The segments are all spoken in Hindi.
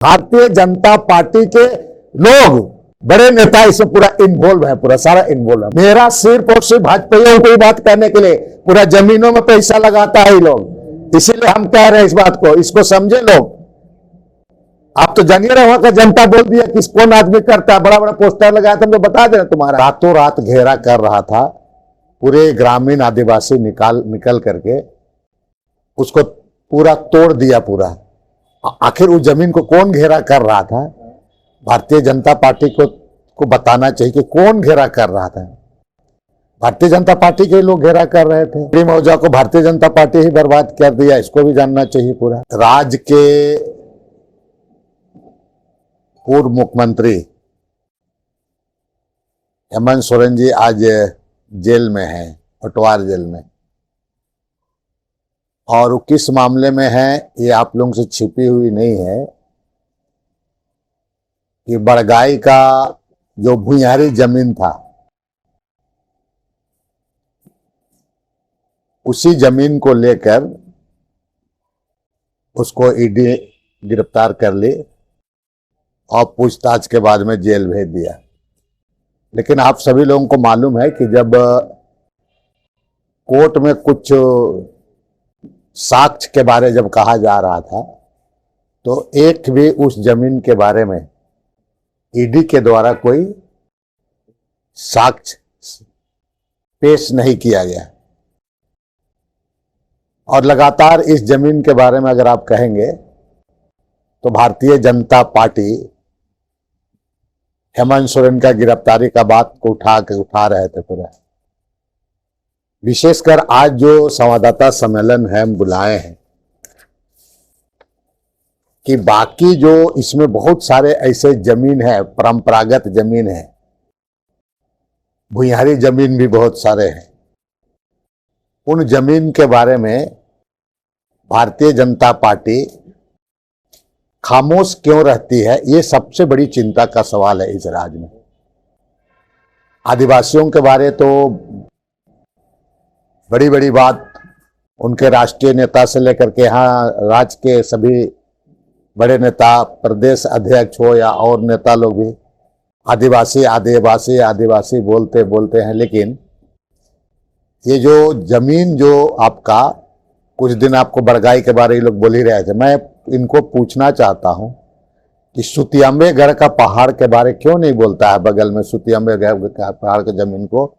भारतीय जनता पार्टी के लोग, बड़े नेता इसमें पूरा इन्वॉल्व है, पूरा सारा इन्वॉल्व है। मेरा सिर्फ और सिर्फ भाजपाइयों को ही बात करने के लिए पूरा जमीनों में पैसा लगाता है ये लोग, इसीलिए हम कह रहे हैं इस बात को, इसको समझे लोग। आप तो जानिए रहे हो, जनता बोल दिया किस कौन आदमी करता है, बड़ा बड़ा पोस्टर लगाया था, हमको बता देना तुम्हारा। रातों रात घेरा कर रहा था, पूरे ग्रामीण आदिवासी निकल करके उसको पूरा तोड़ दिया पूरा। आखिर उस जमीन को कौन घेरा कर रहा था? भारतीय जनता पार्टी को बताना चाहिए कि कौन घेरा कर रहा था। भारतीय जनता पार्टी के लोग घेरा कर रहे थे। श्री मौजा को भारतीय जनता पार्टी ही बर्बाद कर दिया, इसको भी जानना चाहिए पूरा। राज्य के पूर्व मुख्यमंत्री हेमंत सोरेन जी आज जेल में हैं, पटवार जेल में, और वो किस मामले में है ये आप लोगों से छिपी हुई नहीं है कि बड़गाई का जो भुइयारी जमीन था, उसी जमीन को लेकर उसको ईडी गिरफ्तार कर ली और पूछताछ के बाद में जेल भेज दिया। लेकिन आप सभी लोगों को मालूम है कि जब कोर्ट में कुछ साक्ष्य के बारे जब कहा जा रहा था, तो एक भी उस जमीन के बारे में ईडी के द्वारा कोई साक्ष्य पेश नहीं किया गया। और लगातार इस जमीन के बारे में अगर आप कहेंगे तो भारतीय जनता पार्टी हेमंत सोरेन का गिरफ्तारी का बात को उठा रहे थे पूरा। विशेषकर आज जो संवाददाता सम्मेलन है हम बुलाए हैं कि बाकी जो इसमें बहुत सारे ऐसे जमीन है, परंपरागत जमीन है, भुइयारी जमीन भी बहुत सारे हैं, उन जमीन के बारे में भारतीय जनता पार्टी खामोश क्यों रहती है, ये सबसे बड़ी चिंता का सवाल है इस राज्य में। आदिवासियों के बारे तो बड़ी बड़ी बात उनके राष्ट्रीय नेता से लेकर के यहाँ राज्य के सभी बड़े नेता, प्रदेश अध्यक्ष हो या और नेता लोग भी आदिवासी आदिवासी आदिवासी बोलते बोलते हैं। लेकिन ये जो जमीन जो आपका, कुछ दिन आपको बड़गाई के बारे में लोग बोल ही रहे थे, मैं इनको पूछना चाहता हूं कि सुतियांबेगढ़ का पहाड़ के बारे क्यों नहीं बोलता है, बगल में सुतियांबेगढ़ का पहाड़ के जमीन को,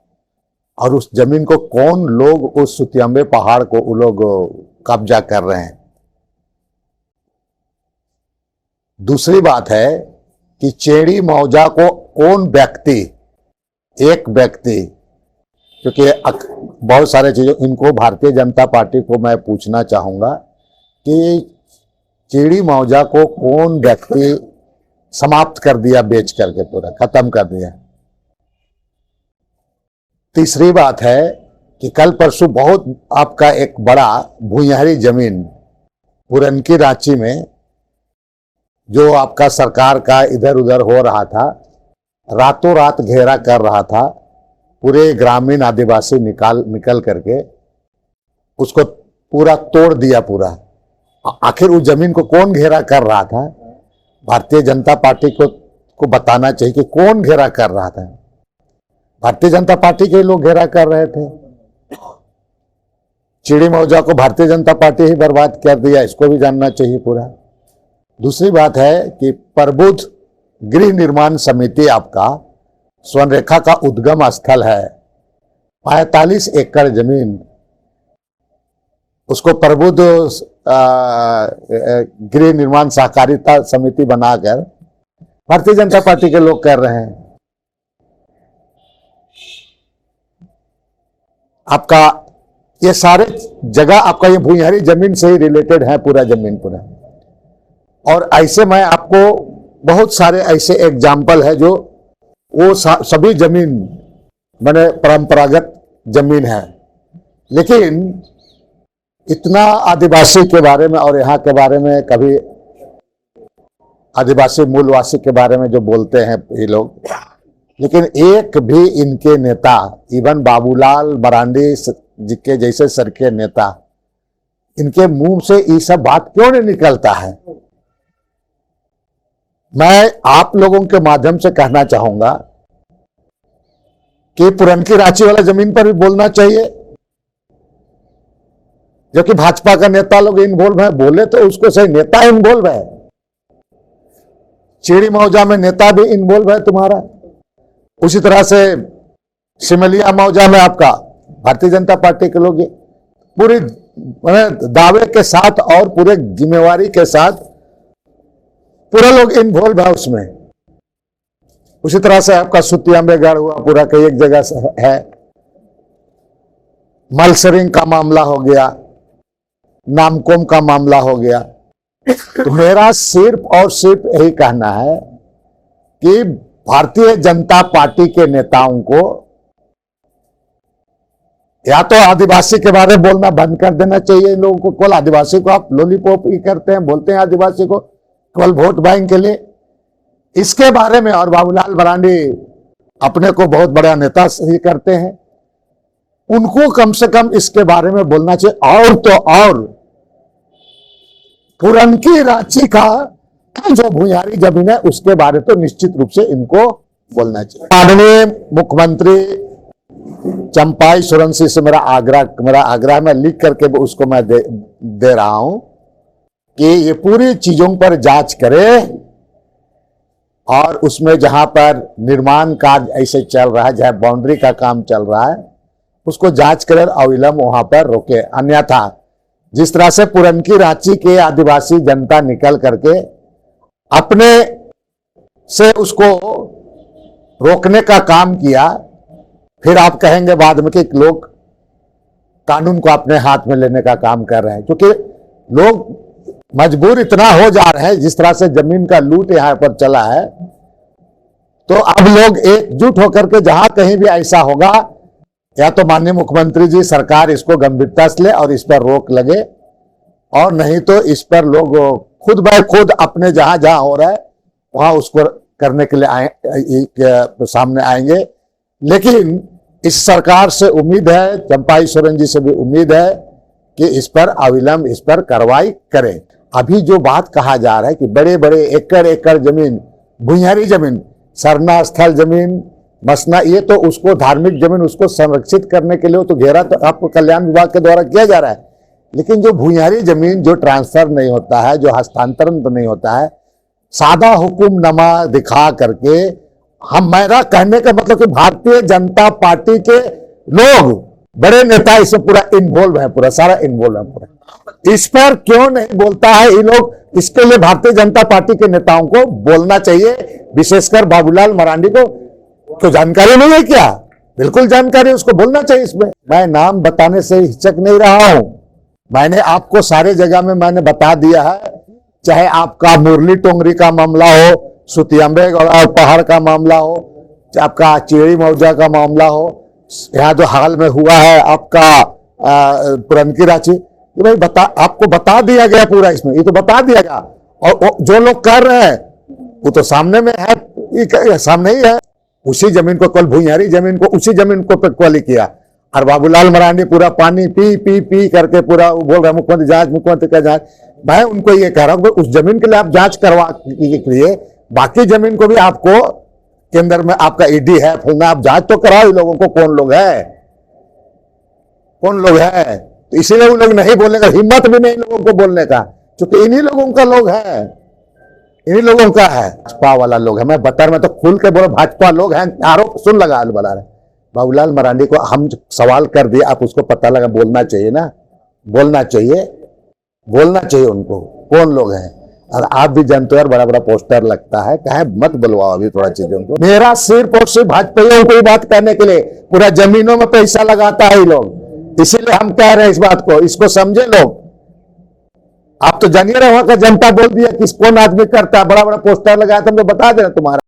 और उस जमीन को कौन लोग, उस सुतियांबे पहाड़ को वो लोग कब्जा कर रहे हैं। दूसरी बात है कि चेड़ी मौजा को कौन व्यक्ति, एक व्यक्ति, क्योंकि बहुत सारे चीजों, इनको भारतीय जनता पार्टी को मैं पूछना चाहूंगा कि चेड़ी मौजा को कौन व्यक्ति समाप्त कर दिया, बेच करके पूरा खत्म कर दिया। तीसरी बात है कि कल परसों बहुत आपका एक बड़ा भुइयारी जमीन पुरनकी रांची में जो आपका सरकार का इधर उधर हो रहा था, रातों रात घेरा कर रहा था, पूरे ग्रामीण आदिवासी निकल करके उसको पूरा तोड़ दिया पूरा। आखिर उस जमीन को कौन घेरा कर रहा था? भारतीय जनता पार्टी को बताना चाहिए कि कौन घेरा कर रहा था। भारतीय जनता पार्टी के लोग घेरा कर रहे थे। चिड़ी मौजा को भारतीय जनता पार्टी ही बर्बाद कर दिया, इसको भी जानना चाहिए पूरा। दूसरी बात है कि प्रबुद्ध गृह निर्माण समिति आपका स्वर्णरेखा का उद्गम स्थल है, 45 एकड़ जमीन, उसको प्रबुद्ध गृह निर्माण सहकारिता समिति बनाकर भारतीय जनता पार्टी के लोग कर रहे हैं। आपका ये सारे जगह आपका ये भुइयारी जमीन से ही रिलेटेड है पूरा जमीन पूरा। और ऐसे मैं आपको बहुत सारे ऐसे एग्जाम्पल है जो वो सभी जमीन मैंने परंपरागत जमीन है, लेकिन इतना आदिवासी के बारे में और यहाँ के बारे में, कभी आदिवासी मूलवासी के बारे में जो बोलते हैं ये लोग, लेकिन एक भी इनके नेता, इवन बाबूलाल मरांडी जी के जैसे सर के नेता, इनके मुंह से ये सब बात क्यों नहीं निकलता है? मैं आप लोगों के माध्यम से कहना चाहूंगा कि पुरनकी रांची वाला जमीन पर भी बोलना चाहिए, जो कि भाजपा का नेता लोग इन्वॉल्व है, बोले तो उसको सही, नेता इन्वॉल्व है। चीड़ी मौजा में नेता भी इन्वॉल्व है तुम्हारा, उसी तरह से सिमलिया मौजा में आपका भारतीय जनता पार्टी के लोग पूरी दावे के साथ और पूरे जिम्मेवारी के साथ पूरा लोग इन्वॉल्व है उसमें। उसी तरह से आपका सुतियामेगढ़ हुआ पूरा कई एक जगह से है, मलसरिंग का मामला हो गया, नामकोम का मामला हो गया। तो मेरा सिर्फ और सिर्फ यही कहना है कि भारतीय जनता पार्टी के नेताओं को या तो आदिवासी के बारे में बोलना बंद कर देना चाहिए इन लोगों को। केवल आदिवासी को आप लॉलीपॉप ही करते हैं, बोलते हैं आदिवासी को केवल वोट बैंक के लिए, इसके बारे में। और बाबूलाल मरांडी अपने को बहुत बड़ा नेता ही करते हैं, उनको कम से कम इसके बारे में बोलना चाहिए। और तो और पुरनकी रांची का जो भूयारी जमीन है उसके बारे तो निश्चित रूप से इनको बोलना चाहिए। माननीय मुख्यमंत्री चंपाई सोरेन से मेरा आग्रह मैं लिख करके उसको मैं दे रहा हूं कि ये पूरी चीजों पर जांच करे और उसमें जहां पर निर्माण कार्य ऐसे चल रहा है, जहां बाउंड्री का काम चल रहा है, उसको जांच करे और अविलंब वहां पर रोके। अन्यथा जिस तरह से पुरनकी रांची के आदिवासी जनता निकल करके अपने से उसको रोकने का काम किया, फिर आप कहेंगे बाद में कि लोग कानून को अपने हाथ में लेने का काम कर रहे हैं, क्योंकि लोग मजबूर इतना हो जा रहे हैं। जिस तरह से जमीन का लूट यहां पर चला है, तो अब लोग एकजुट होकर के जहां कहीं भी ऐसा होगा, या तो माननीय मुख्यमंत्री जी सरकार इसको गंभीरता से ले और इस पर रोक लगे, और नहीं तो इस पर लोग खुद ब खुद अपने जहां जहां हो रहा है वहां उसको करने के लिए सामने आएंगे। लेकिन इस सरकार से उम्मीद है, चंपाई सोरेन जी से भी उम्मीद है कि इस पर अविलंब इस पर कार्रवाई करें। अभी जो बात कहा जा रहा है कि बड़े बड़े एकड़ एकड़ जमीन, भूयारी जमीन, सरना स्थल जमीन, मसना, ये तो उसको धार्मिक जमीन उसको संरक्षित करने के लिए तो घेरा तो आपको कल्याण विभाग के द्वारा किया जा रहा है। लेकिन जो भूयारी जमीन जो ट्रांसफर नहीं होता है, जो हस्तांतरण नहीं होता है, सादा हुक्मनामा दिखा करके मेरा कहने का मतलब कि भारतीय जनता पार्टी के लोग बड़े नेता इसमें पूरा इन्वॉल्व है, पूरा सारा इन्वॉल्व है पूरा। इस पर क्यों नहीं बोलता है ये लोग? इसके लिए भारतीय जनता पार्टी के नेताओं को बोलना चाहिए, विशेषकर बाबूलाल मरांडी को। तो जानकारी नहीं है क्या? बिल्कुल जानकारी, उसको बोलना चाहिए। इसमें मैं नाम बताने से हिचक नहीं रहा हूं, मैंने आपको सारे जगह में मैंने बता दिया है। चाहे आपका मुरली टोंगरी का मामला हो, सुतियामेगढ़ और पहाड़ का मामला हो, चाहे आपका चीड़ी मौजा का मामला हो, यहाँ जो हाल में हुआ है आपका पुरनकी रांची, ये भाई आपको बता दिया गया पूरा, इसमें ये तो बता दिया गया। और जो लोग कर रहे हैं वो तो सामने में है, ये सामने ही है। उसी जमीन को कल भूयारी जमीन को उसी जमीन को क्वाली किया, और बाबूलाल मरांडी पूरा पानी पी पी पी करके पूरा बोल रहा है मुख्यमंत्री जांच, मुख्यमंत्री का जांच। मैं उनको ये कह रहा हूं उस जमीन के लिए आप जांच करवा के लिए बाकी जमीन को भी आपको केंद्र में आपका ईडी है, फलना, आप जांच तो कराओ इन लोगों को, कौन लोग है, कौन लोग है। तो इसीलिए वो लोग नहीं बोलने का हिम्मत भी नहीं लोगों को बोलने का, क्योंकि इन्हीं लोगों का लोग है, इन्हीं लोगों का है, भाजपा वाला लोग है। मैं बतर में तो खुल के बोलो भाजपा लोग हैं, आरोप सुन लगा बता रहे। बाबूलाल मरांडी को हम सवाल कर दिए, आप उसको पता लगा, बोलना चाहिए ना, बोलना चाहिए, बोलना चाहिए उनको कौन लोग हैं। और आप भी जानते हो बड़ा बड़ा पोस्टर लगता है, कहे मत बुलवाओ अभी थोड़ा चीजों को। मेरा सिर्फ और सिर्फ भाजपाइयों को बात करने के लिए पूरा जमीनों में पैसा लगाता है ये लोग, इसीलिए हम कह रहे हैं इस बात को, इसको समझे लोग। आप तो जानिए रहे वहां का जनता बोल दिया कि कौन आदमी करता है, बड़ा बड़ा पोस्टर लगाया, तुमको बता देना तुम्हारा